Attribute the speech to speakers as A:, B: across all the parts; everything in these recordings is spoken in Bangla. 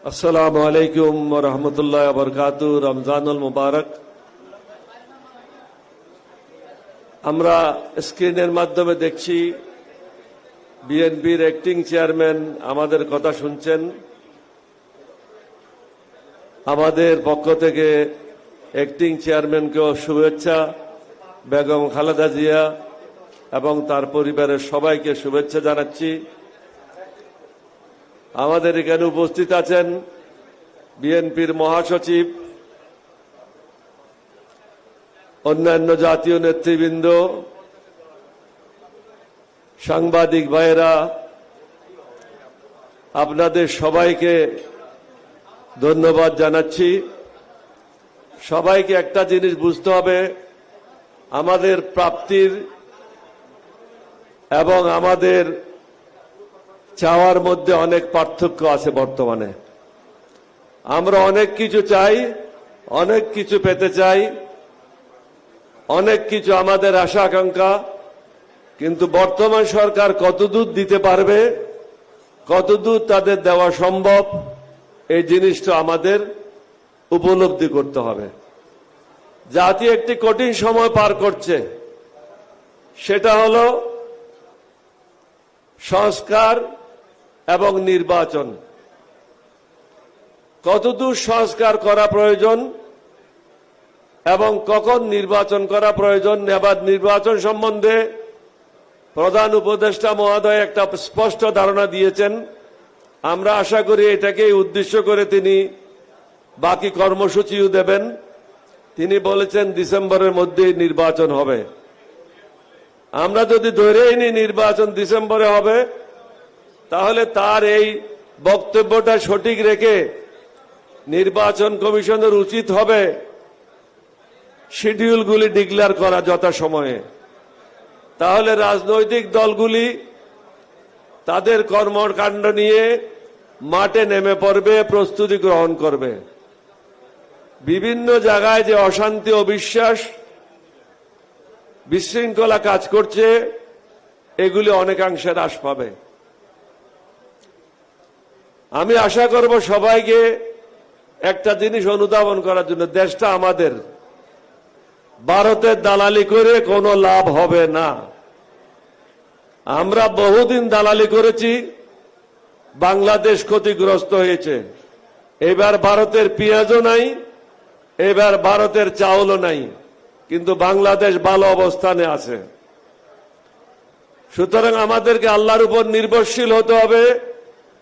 A: আসসালামু আলাইকুম ওয়া রাহমাতুল্লাহি ওয়া বারাকাতুহু। রমজানুল মুবারক। আমরা স্ক্রিনের মাধ্যমে দেখছি বিএনপির অ্যাক্টিং চেয়ারম্যান আমাদের কথা শুনছেন। আমাদের পক্ষ থেকে অ্যাক্টিং চেয়ারম্যানকেও শুভেচ্ছা, বেগম খালেদা জিয়া এবং তার পরিবারের সবাইকে শুভেচ্ছা জানাচ্ছি। আমাদের এখানে উপস্থিত আছেন বিএনপির মহাসচিব, অন্যান্য জাতীয় নেতৃবৃন্দ, সাংবাদিক ভাইয়েরা, আপনাদের সবাইকে ধন্যবাদ জানাচ্ছি। সবাইকে একটা জিনিস বুঝতে হবে, আমাদের প্রাপ্তির এবং আমাদের চাওয়ার মধ্যে অনেক পার্থক্য আছে। বর্তমানে আমরা অনেক কিছু চাই, অনেক কিছু পেতে চাই, অনেক কিছু আমাদের আশা আকাঙ্ক্ষা, কিন্তু বর্তমান সরকার কতদূর দিতে পারবে, কতদূর তাদের দেওয়া সম্ভব, এই জিনিসটা আমাদের উপলব্ধি করতে হবে। জাতি একটি কঠিন সময় পার করছে, সেটা হলো সংস্কার এবং নির্বাচন। কতদূর সংস্কার করা প্রয়োজন এবং কখন নির্বাচন করা প্রয়োজন, এবার নির্বাচন সম্বন্ধে প্রধান উপদেষ্টা মহোদয় একটা স্পষ্ট ধারণা দিয়েছেন। আমরা আশা করি এটাকেই উদ্দেশ্য করে তিনি বাকি কর্মসূচিও দেবেন। তিনি বলেছেন ডিসেম্বরের মধ্যেই নির্বাচন হবে। আমরা যদি ধরেই নিই নির্বাচন ডিসেম্বরে হবে, তাহলে তার এই বক্তব্যটা সঠিক রেখে নির্বাচন কমিশনের উচিত হবে শিডিউলগুলি ডিক্লেয়ার করা যথাসময়ে। তাহলে রাজনৈতিক দলগুলি তাদের কর্মকাণ্ড নিয়ে মাঠে নেমে পড়বে, প্রস্তুতি গ্রহণ করবে। বিভিন্ন জায়গায় যে অশান্তি, অবিশ্বাস, বিশৃঙ্খলা কাজ করছে, এগুলি অনেকাংশে হ্রাস পাবে। আমি আশা করব সবাইকে একটা জিনিস অনুধাবন করার জন্য, দেশটা আমাদের, ভারতের দালালি করে কোনো লাভ হবে না। আমরা বহুদিন দালালি করেছি, বাংলাদেশ ক্ষতিগ্রস্ত হয়েছে। এবার ভারতের পেঁয়াজও নাই, এবার ভারতের চাউলও নাই, কিন্তু বাংলাদেশ ভালো অবস্থানে আছে। সুতরাং আমাদেরকে আল্লাহর উপর নির্ভরশীল হতে হবে,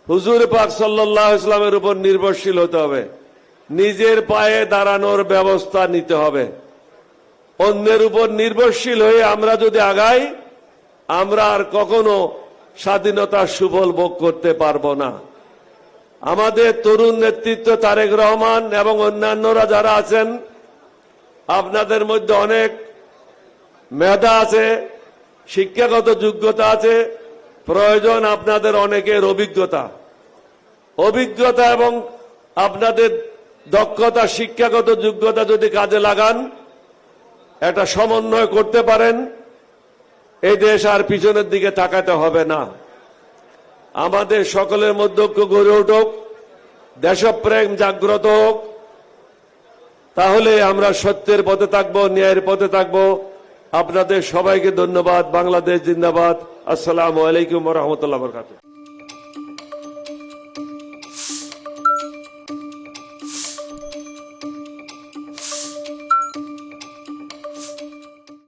A: হুজুর পাক সাল্লাল্লাহু আলাইহি ওয়াসাল্লামের উপর নির্ভরশীল হতে হবে, নিজের পায়ে দাঁড়ানোর ব্যবস্থা নিতে হবে। অন্যের উপর নির্ভরশীল হয়ে আমরা যদি আগাই, আমরা আর কখনো স্বাধীনতার সুফল ভোগ করতে পারবো না। আমাদের তরুণ নেতৃত্ব তারেক রহমান এবং অন্যান্যরা যারা আছেন, আপনাদের মধ্যে অনেক মেধা আছে, শিক্ষাগত যোগ্যতা আছে, প্রয়োজন আপনাদের অনেকের অভিজ্ঞতা এবং আপনাদের দক্ষতা, শিক্ষাগত যোগ্যতা যদি কাজে লাগান, একটা সমন্বয় করতে পারেন, এই দেশ আর পিছনের দিকে তাকাতে হবে না। আমাদের সকলের মধ্যে ঐক্য গড়ে উঠুক, দেশপ্রেম জাগ্রত হোক, তাহলে আমরা সত্যের পথে থাকবো, ন্যায়ের পথে থাকবো। আপনাদের সবাইকে ধন্যবাদ। বাংলাদেশ জিন্দাবাদ। আসসালামু আলাইকুম ওয়া রাহমাতুল্লাহি ওয়া বারাকাতুহু।